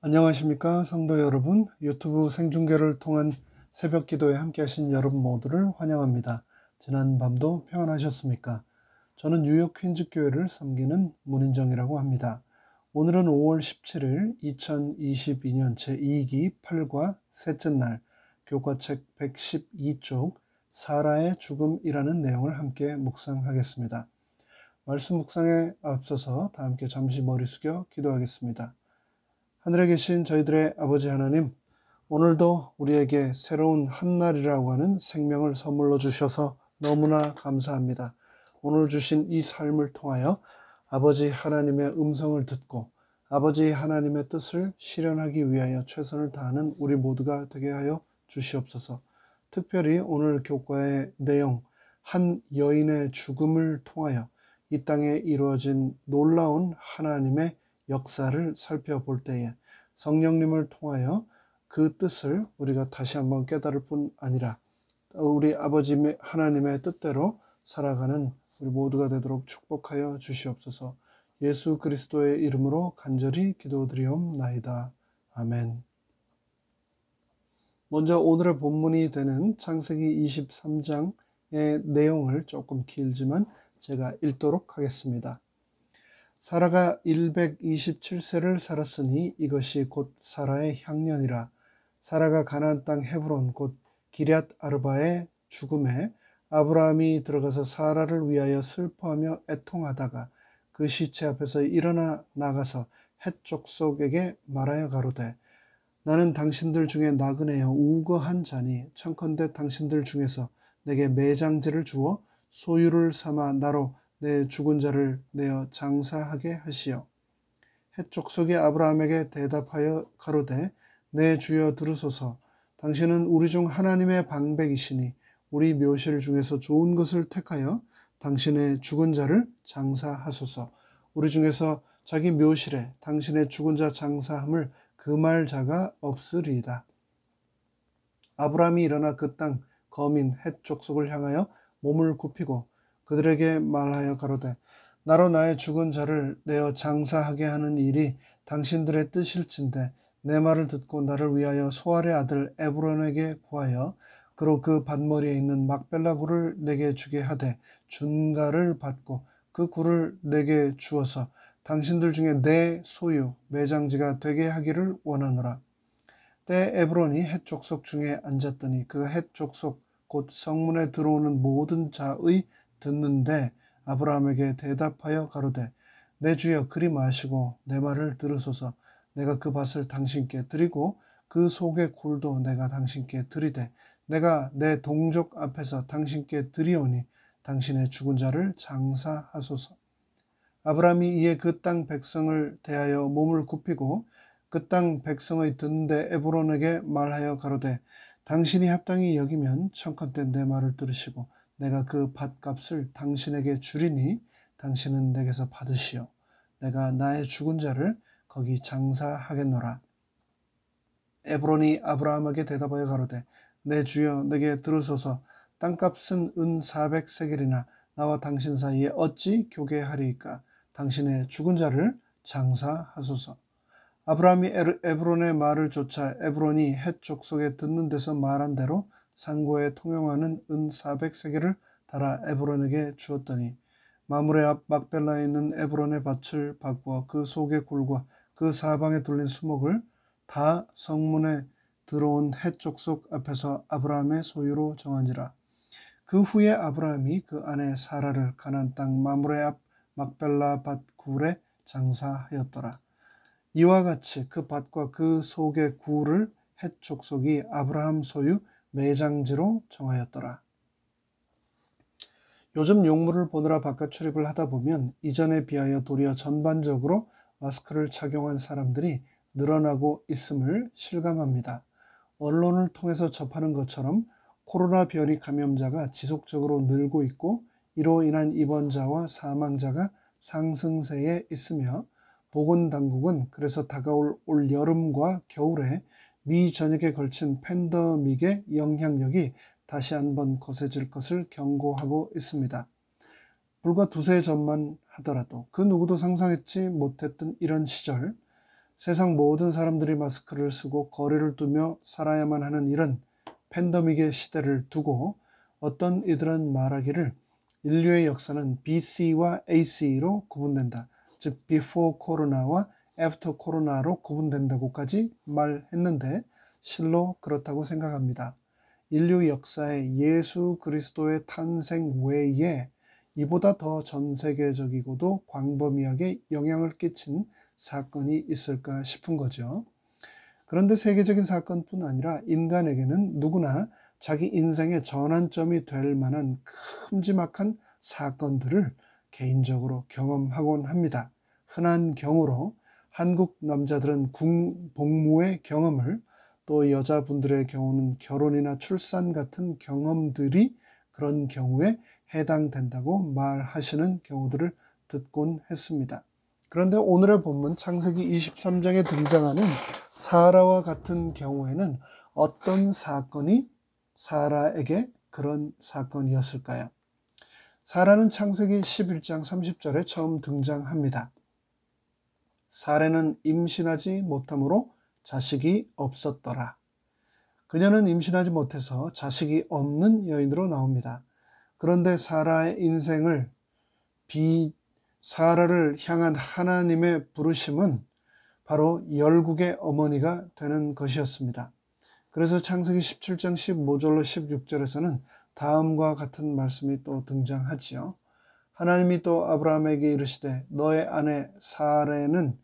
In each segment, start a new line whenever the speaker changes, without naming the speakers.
안녕하십니까 성도 여러분. 유튜브 생중계를 통한 새벽 기도에 함께 하신 여러분 모두를 환영합니다. 지난 밤도 평안하셨습니까? 저는 뉴욕 퀸즈 교회를 섬기는 문인정이라고 합니다. 오늘은 5월 17일 2022년 제2기 8과 셋째 날 교과책 112쪽 사라의 죽음이라는 내용을 함께 묵상하겠습니다. 말씀 묵상에 앞서서 다 함께 잠시 머리 숙여 기도하겠습니다. 하늘에 계신 저희들의 아버지 하나님, 오늘도 우리에게 새로운 한날이라고 하는 생명을 선물로 주셔서 너무나 감사합니다. 오늘 주신 이 삶을 통하여 아버지 하나님의 음성을 듣고 아버지 하나님의 뜻을 실현하기 위하여 최선을 다하는 우리 모두가 되게 하여 주시옵소서. 특별히 오늘 교과의 내용, 한 여인의 죽음을 통하여 이 땅에 이루어진 놀라운 하나님의 역사를 살펴볼 때에 성령님을 통하여 그 뜻을 우리가 다시 한번 깨달을 뿐 아니라 우리 아버지 하나님의 뜻대로 살아가는 우리 모두가 되도록 축복하여 주시옵소서. 예수 그리스도의 이름으로 간절히 기도드리옵나이다. 아멘. 먼저 오늘의 본문이 되는 창세기 23장의 내용을 조금 길지만 제가 읽도록 하겠습니다. 사라가 127세를 살았으니 이것이 곧 사라의 향년이라. 사라가 가나안 땅 헤브론 곧 기럇 아르바의 죽음에 아브라함이 들어가서 사라를 위하여 슬퍼하며 애통하다가 그 시체 앞에서 일어나 나가서 헷 족속에게 말하여 가로되 나는 당신들 중에 나그네여 우거한 자니 청컨대 당신들 중에서 내게 매장제를 주어 소유를 삼아 나로 내 죽은 자를 내어 장사하게 하시오. 헷 족속이 아브라함에게 대답하여 가로되 내 주여 들으소서. 당신은 우리 중 하나님의 방백이시니 우리 묘실 중에서 좋은 것을 택하여 당신의 죽은 자를 장사하소서. 우리 중에서 자기 묘실에 당신의 죽은 자 장사함을 금할 자가 없으리이다. 아브라함이 일어나 그 땅 거민 헷 족속을 향하여 몸을 굽히고 그들에게 말하여 가로되 나로 나의 죽은 자를 내어 장사하게 하는 일이 당신들의 뜻일진데 내 말을 듣고 나를 위하여 소알의 아들 에브론에게 구하여 그로 그 밭머리에 있는 막벨라 굴을 내게 주게 하되 준가를 받고 그 굴을 내게 주어서 당신들 중에 내 소유 매장지가 되게 하기를 원하노라. 때 에브론이 헷 족속 중에 앉았더니 그 헷 족속 곧 성문에 들어오는 모든 자의 듣는데 아브라함에게 대답하여 가로되 내 주여 그리 마시고 내 말을 들으소서. 내가 그 밭을 당신께 드리고 그 속의 굴도 내가 당신께 드리되 내가 내 동족 앞에서 당신께 드리오니 당신의 죽은 자를 장사하소서. 아브라함이 이에 그 땅 백성을 대하여 몸을 굽히고 그 땅 백성의 듣는데 에브론에게 말하여 가로되 당신이 합당히 여기면 청컨대 내 말을 들으시고 내가 그 밭값을 당신에게 주리니 당신은 내게서 받으시오. 내가 나의 죽은 자를 거기 장사하겠노라. 에브론이 아브라함에게 대답하여 가로되 내 주여 내게 들으소서. 땅값은 은 400세겔이나 나와 당신 사이에 어찌 교개하리이까. 당신의 죽은 자를 장사하소서. 아브라함이 에브론의 말을 쫓아 에브론이 헷 족속에 듣는 데서 말한 대로 상고에 통용하는 은 400세겔을 달아 에브론에게 주었더니 마므레 앞 막벨라에 있는 에브론의 밭을 바꾸어 그 속의 굴과 그 사방에 둘린 수목을 다 성문에 들어온 헷 족속 앞에서 아브라함의 소유로 정한지라. 그 후에 아브라함이 그 아내 사라를 가나안 땅 마므레 앞 막벨라 밭 굴에 장사하였더라. 이와 같이 그 밭과 그 속의 굴을 헷 족속이 아브라함 소유 매장지로 정하였더라. 요즘 용물을 보느라 바깥 출입을 하다 보면 이전에 비하여 도리어 전반적으로 마스크를 착용한 사람들이 늘어나고 있음을 실감합니다. 언론을 통해서 접하는 것처럼 코로나 변이 감염자가 지속적으로 늘고 있고 이로 인한 입원자와 사망자가 상승세에 있으며 보건당국은 그래서 다가올 올 여름과 겨울에 미 전역에 걸친 팬데믹의 영향력이 다시 한번 거세질 것을 경고하고 있습니다. 불과 두세 전만 하더라도 그 누구도 상상했지 못했던 이런 시절, 세상 모든 사람들이 마스크를 쓰고 거리를 두며 살아야만 하는 이런 팬데믹의 시대를 두고 어떤 이들은 말하기를 인류의 역사는 BC와 AC로 구분된다. 즉 before 코로나와 after 코로나로 구분된다고까지 말했는데 실로 그렇다고 생각합니다. 인류 역사에 예수 그리스도의 탄생 외에 이보다 더 전 세계적이고도 광범위하게 영향을 끼친 사건이 있을까 싶은 거죠. 그런데 세계적인 사건뿐 아니라 인간에게는 누구나 자기 인생의 전환점이 될 만한 큼지막한 사건들을 개인적으로 경험하곤 합니다. 흔한 경우로 한국 남자들은 복무의 경험을, 또 여자분들의 경우는 결혼이나 출산 같은 경험들이 그런 경우에 해당된다고 말하시는 경우들을 듣곤 했습니다. 그런데 오늘의 본문 창세기 23장에 등장하는 사라와 같은 경우에는 어떤 사건이 사라에게 그런 사건이었을까요? 사라는 창세기 11장 30절에 처음 등장합니다. 사라는 임신하지 못함으로 자식이 없었더라. 그녀는 임신하지 못해서 자식이 없는 여인으로 나옵니다. 그런데 사라의 인생을 사라를 향한 하나님의 부르심은 바로 열국의 어머니가 되는 것이었습니다. 그래서 창세기 17장 15절로 16절에서는 다음과 같은 말씀이 또 등장하지요. 하나님이 또 아브라함에게 이르시되 너의 아내 사레는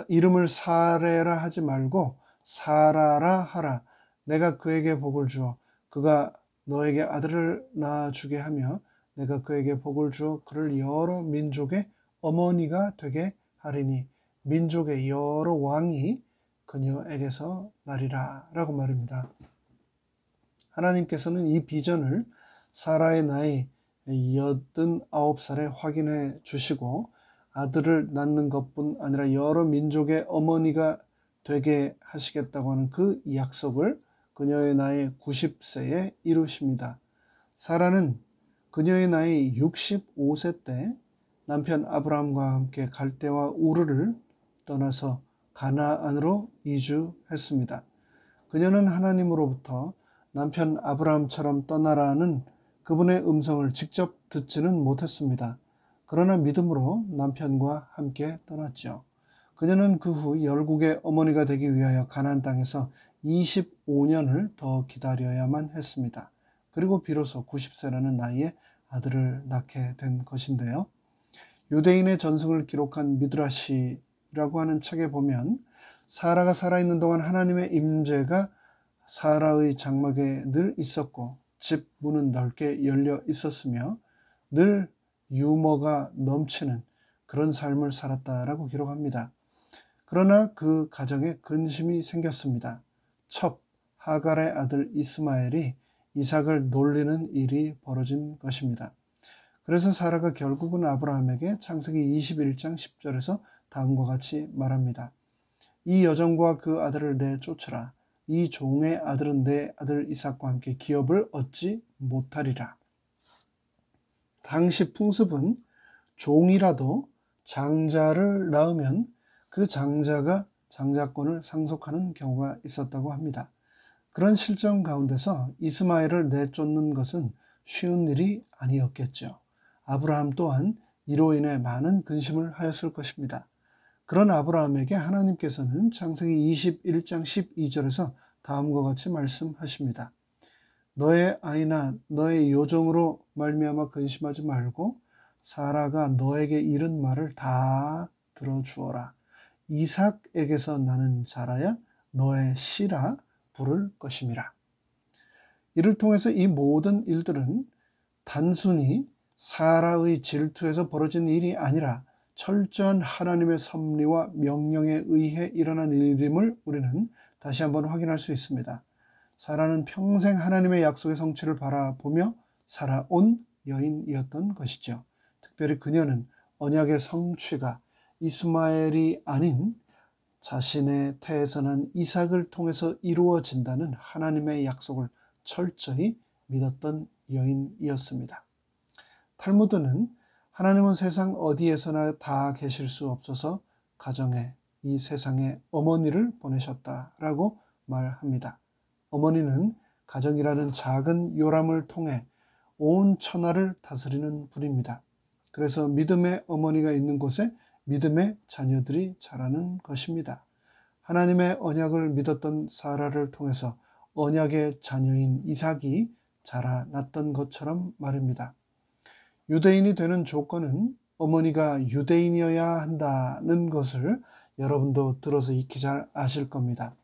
이름을 사레라 하지 말고 사라라 하라. 내가 그에게 복을 주어 그가 너에게 아들을 낳아주게 하며 내가 그에게 복을 주어 그를 여러 민족의 어머니가 되게 하리니 민족의 여러 왕이 그녀에게서 나리라 라고 말입니다. 하나님께서는 이 비전을 사라의 나이 89살에 확인해 주시고 아들을 낳는 것뿐 아니라 여러 민족의 어머니가 되게 하시겠다고 하는 그 약속을 그녀의 나이 90세에 이루십니다. 사라는 그녀의 나이 65세 때 남편 아브라함과 함께 갈대와 우르를 떠나서 가나안으로 이주했습니다. 그녀는 하나님으로부터 남편 아브라함처럼 떠나라는 그분의 음성을 직접 듣지는 못했습니다. 그러나 믿음으로 남편과 함께 떠났죠. 그녀는 그 후 열국의 어머니가 되기 위하여 가나안 땅에서 25년을 더 기다려야만 했습니다. 그리고 비로소 90세라는 나이에 아들을 낳게 된 것인데요. 유대인의 전승을 기록한 미드라시라고 하는 책에 보면 사라가 살아있는 동안 하나님의 임재가 사라의 장막에 늘 있었고 집 문은 넓게 열려 있었으며 늘 유머가 넘치는 그런 삶을 살았다라고 기록합니다. 그러나 그 가정에 근심이 생겼습니다. 첩 하갈의 아들 이스마엘이 이삭을 놀리는 일이 벌어진 것입니다. 그래서 사라가 결국은 아브라함에게 창세기 21장 10절에서 다음과 같이 말합니다. 이 여종과 그 아들을 내쫓으라. 이 종의 아들은 내 아들 이삭과 함께 기업을 얻지 못하리라. 당시 풍습은 종이라도 장자를 낳으면 그 장자가 장자권을 상속하는 경우가 있었다고 합니다. 그런 실정 가운데서 이스마엘을 내쫓는 것은 쉬운 일이 아니었겠죠. 아브라함 또한 이로 인해 많은 근심을 하였을 것입니다. 그런 아브라함에게 하나님께서는 창세기 21장 12절에서 다음과 같이 말씀하십니다. 너의 아이나 너의 요종으로 말미암아 근심하지 말고 사라가 너에게 이른 말을 다 들어주어라. 이삭에게서 나는 자라야 너의 씨라 부를 것임이라. 이를 통해서 이 모든 일들은 단순히 사라의 질투에서 벌어진 일이 아니라 철저한 하나님의 섭리와 명령에 의해 일어난 일임을 우리는 다시 한번 확인할 수 있습니다. 사라는 평생 하나님의 약속의 성취를 바라보며 살아온 여인이었던 것이죠. 특별히 그녀는 언약의 성취가 이스마엘이 아닌 자신의 태에서 난 이삭을 통해서 이루어진다는 하나님의 약속을 철저히 믿었던 여인이었습니다. 탈무드는 하나님은 세상 어디에서나 다 계실 수 없어서 가정에 이 세상에 어머니를 보내셨다라고 말합니다. 어머니는 가정이라는 작은 요람을 통해 온 천하를 다스리는 분입니다. 그래서 믿음의 어머니가 있는 곳에 믿음의 자녀들이 자라는 것입니다. 하나님의 언약을 믿었던 사라를 통해서 언약의 자녀인 이삭이 자라났던 것처럼 말입니다. 유대인이 되는 조건은 어머니가 유대인이어야 한다는 것을 여러분도 들어서 익히 잘 아실 겁니다.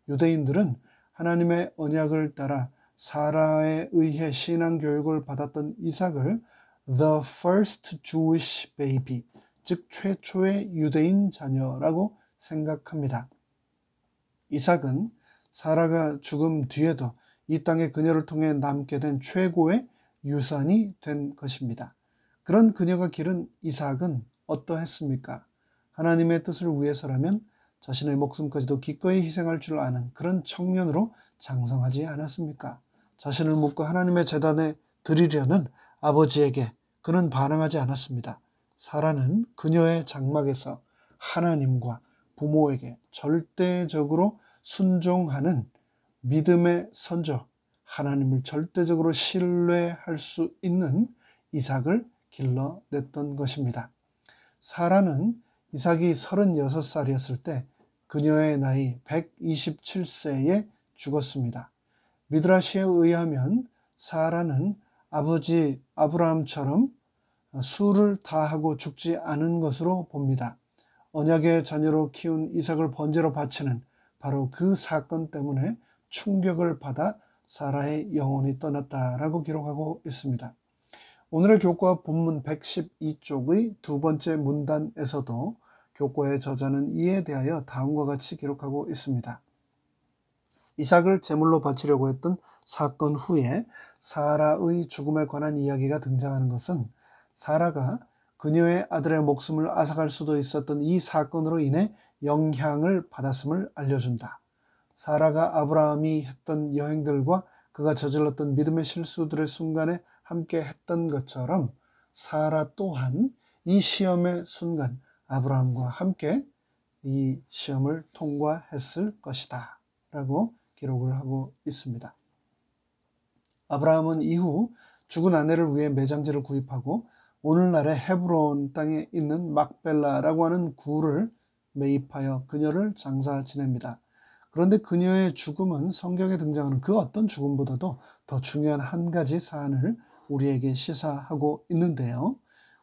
유대인들은 하나님의 언약을 따라 사라에 의해 신앙교육을 받았던 이삭을 The first Jewish baby, 즉 최초의 유대인 자녀라고 생각합니다. 이삭은 사라가 죽음 뒤에도 이 땅에 그녀를 통해 남게 된 최고의 유산이 된 것입니다. 그런 그녀가 기른 이삭은 어떠했습니까? 하나님의 뜻을 위해서라면 자신의 목숨까지도 기꺼이 희생할 줄 아는 그런 청년으로 장성하지 않았습니까? 자신을 묻고 하나님의 제단에 드리려는 아버지에게 그는 반항하지 않았습니다. 사라는 그녀의 장막에서 하나님과 부모에게 절대적으로 순종하는 믿음의 선조, 하나님을 절대적으로 신뢰할 수 있는 이삭을 길러냈던 것입니다. 사라는 이삭이 36살이었을 때 그녀의 나이 127세에 죽었습니다. 미드라시에 의하면 사라는 아버지 아브라함처럼 수를 다하고 죽지 않은 것으로 봅니다. 언약의 자녀로 키운 이삭을 번제로 바치는 바로 그 사건 때문에 충격을 받아 사라의 영혼이 떠났다라고 기록하고 있습니다. 오늘의 교과 본문 112쪽의 두 번째 문단에서도 교과의 저자는 이에 대하여 다음과 같이 기록하고 있습니다. 이삭을 제물로 바치려고 했던 사건 후에 사라의 죽음에 관한 이야기가 등장하는 것은 사라가 그녀의 아들의 목숨을 앗아갈 수도 있었던 이 사건으로 인해 영향을 받았음을 알려준다. 사라가 아브라함이 했던 여행들과 그가 저질렀던 믿음의 실수들의 순간에 함께 했던 것처럼 사라 또한 이 시험의 순간 아브라함과 함께 이 시험을 통과했을 것이다 라고 기록을 하고 있습니다. 아브라함은 이후 죽은 아내를 위해 매장지를 구입하고 오늘날의 헤브론 땅에 있는 막벨라라고 하는 굴을 매입하여 그녀를 장사 지냅니다. 그런데 그녀의 죽음은 성경에 등장하는 그 어떤 죽음보다도 더 중요한 한 가지 사안을 우리에게 시사하고 있는데요.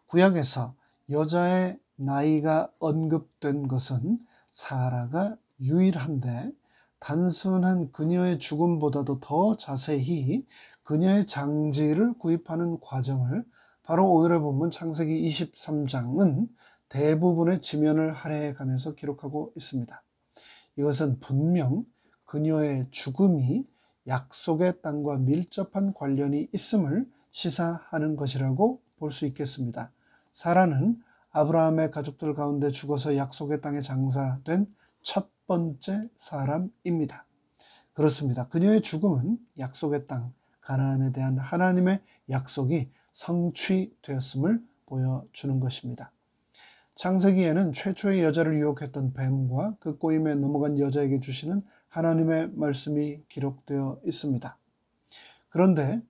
구약에서 여자의 나이가 언급된 것은 사라가 유일한데 단순한 그녀의 죽음보다도 더 자세히 그녀의 장지를 구입하는 과정을 바로 오늘의 본문 창세기 23장은 대부분의 지면을 할애해가면서 기록하고 있습니다. 이것은 분명 그녀의 죽음이 약속의 땅과 밀접한 관련이 있음을 시사하는 것이라고 볼 수 있겠습니다. 사라는 아브라함의 가족들 가운데 죽어서 약속의 땅에 장사된 첫 번째 사람입니다. 그렇습니다. 그녀의 죽음은 약속의 땅, 가나안에 대한 하나님의 약속이 성취되었음을 보여주는 것입니다. 창세기에는 최초의 여자를 유혹했던 뱀과 그 꼬임에 넘어간 여자에게 주시는 하나님의 말씀이 기록되어 있습니다. 그런데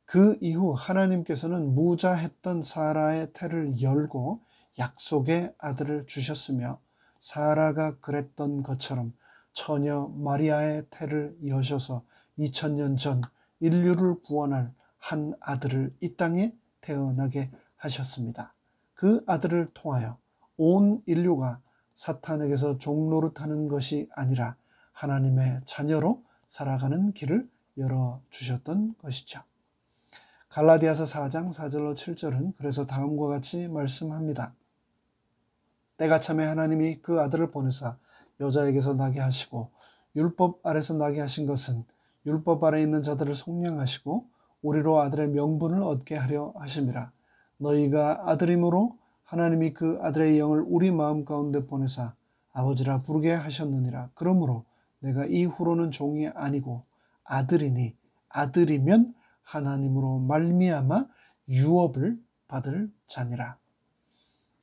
그 이후 하나님께서는 무자했던 사라의 태를 열고 약속의 아들을 주셨으며 사라가 그랬던 것처럼 처녀 마리아의 태를 여셔서 2000년 전 인류를 구원할 한 아들을 이 땅에 태어나게 하셨습니다. 그 아들을 통하여 온 인류가 사탄에게서 종노릇하는 것이 아니라 하나님의 자녀로 살아가는 길을 열어주셨던 것이죠. 갈라디아서 4장 4절로 7절은 그래서 다음과 같이 말씀합니다. 때가 참에 하나님이 그 아들을 보내사 여자에게서 나게 하시고 율법 아래서 나게 하신 것은 율법 아래 있는 자들을 속량하시고 우리로 아들의 명분을 얻게 하려 하심이라. 너희가 아들임으로 하나님이 그 아들의 영을 우리 마음 가운데 보내사 아버지라 부르게 하셨느니라. 그러므로 내가 이후로는 종이 아니고 아들이니 아들이면 하나님으로 말미암아 유업을 받을 자니라.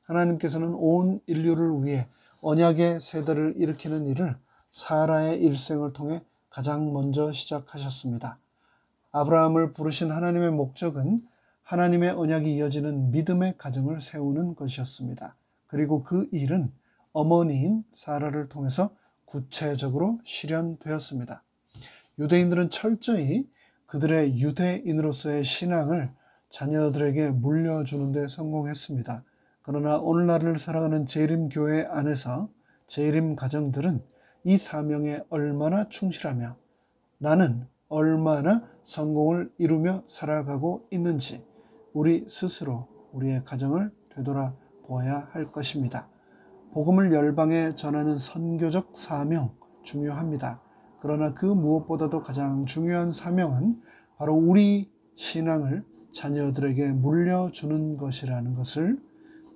하나님께서는 온 인류를 위해 언약의 세대를 일으키는 일을 사라의 일생을 통해 가장 먼저 시작하셨습니다. 아브라함을 부르신 하나님의 목적은 하나님의 언약이 이어지는 믿음의 가정을 세우는 것이었습니다. 그리고 그 일은 어머니인 사라를 통해서 구체적으로 실현되었습니다. 유대인들은 철저히 그들의 유대인으로서의 신앙을 자녀들에게 물려주는 데 성공했습니다. 그러나 오늘날을 살아가는 재림교회 안에서 재림 가정들은 이 사명에 얼마나 충실하며 나는 얼마나 성공을 이루며 살아가고 있는지 우리 스스로 우리의 가정을 되돌아보아야 할 것입니다. 복음을 열방에 전하는 선교적 사명 중요합니다. 그러나 그 무엇보다도 가장 중요한 사명은 바로 우리 신앙을 자녀들에게 물려주는 것이라는 것을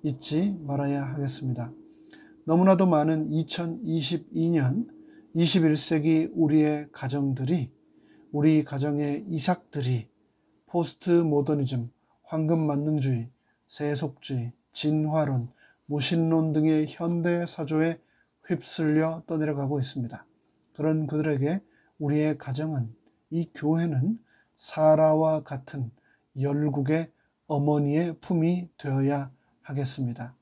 잊지 말아야 하겠습니다. 너무나도 많은 2022년 21세기 우리의 가정들이, 우리 가정의 이삭들이 포스트 모더니즘, 황금 만능주의, 세속주의, 진화론, 무신론 등의 현대 사조에 휩쓸려 떠내려가고 있습니다. 그런 그들에게 우리의 가정은, 이 교회는 사라와 같은 열국의 어머니의 품이 되어야 하겠습니다.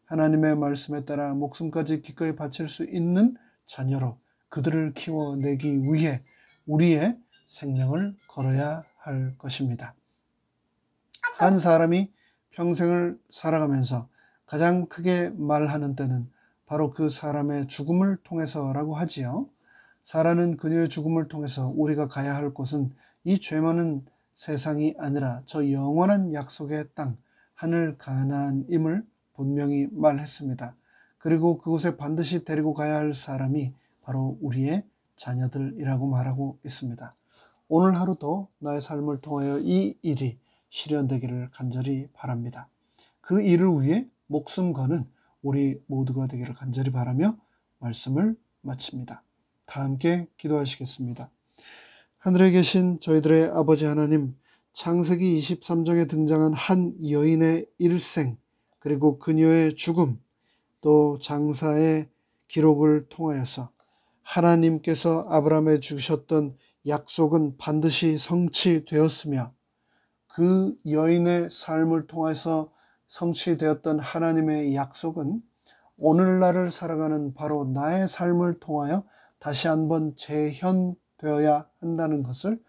하나님의 말씀에 따라 목숨까지 기꺼이 바칠 수 있는 자녀로 그들을 키워내기 위해 우리의 생명을 걸어야 할 것입니다. 한 사람이 평생을 살아가면서 가장 크게 말하는 때는 바로 그 사람의 죽음을 통해서라고 하지요. 사라는 그녀의 죽음을 통해서 우리가 가야 할 곳은 이 죄 많은 세상이 아니라 저 영원한 약속의 땅, 하늘 가나안임을 분명히 말했습니다. 그리고 그곳에 반드시 데리고 가야 할 사람이 바로 우리의 자녀들이라고 말하고 있습니다. 오늘 하루도 나의 삶을 통하여 이 일이 실현되기를 간절히 바랍니다. 그 일을 위해 목숨 거는 우리 모두가 되기를 간절히 바라며 말씀을 마칩니다. 다 함께 기도하시겠습니다. 하늘에 계신 저희들의 아버지 하나님, 창세기 23장에 등장한 한 여인의 일생, 그리고 그녀의 죽음, 또 장사의 기록을 통하여서 하나님께서 아브라함에 주셨던 약속은 반드시 성취되었으며 그 여인의 삶을 통해서 성취되었던 하나님의 약속은 오늘날을 살아가는 바로 나의 삶을 통하여 다시 한번 재현되어야 한다는 것을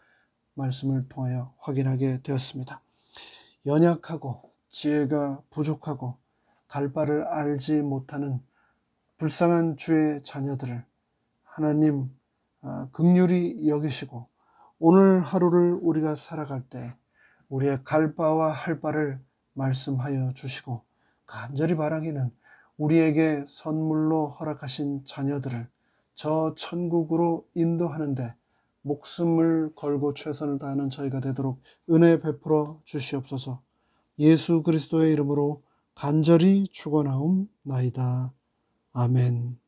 말씀을 통하여 확인하게 되었습니다. 연약하고 지혜가 부족하고 갈 바를 알지 못하는 불쌍한 주의 자녀들을 하나님 긍휼히 여기시고 오늘 하루를 우리가 살아갈 때 우리의 갈 바와 할 바를 말씀하여 주시고 간절히 바라기는 우리에게 선물로 허락하신 자녀들을 저 천국으로 인도하는데 목숨을 걸고 최선을 다하는 저희가 되도록 은혜 베풀어 주시옵소서. 예수 그리스도의 이름으로 간절히 축원하옵나이다. 아멘.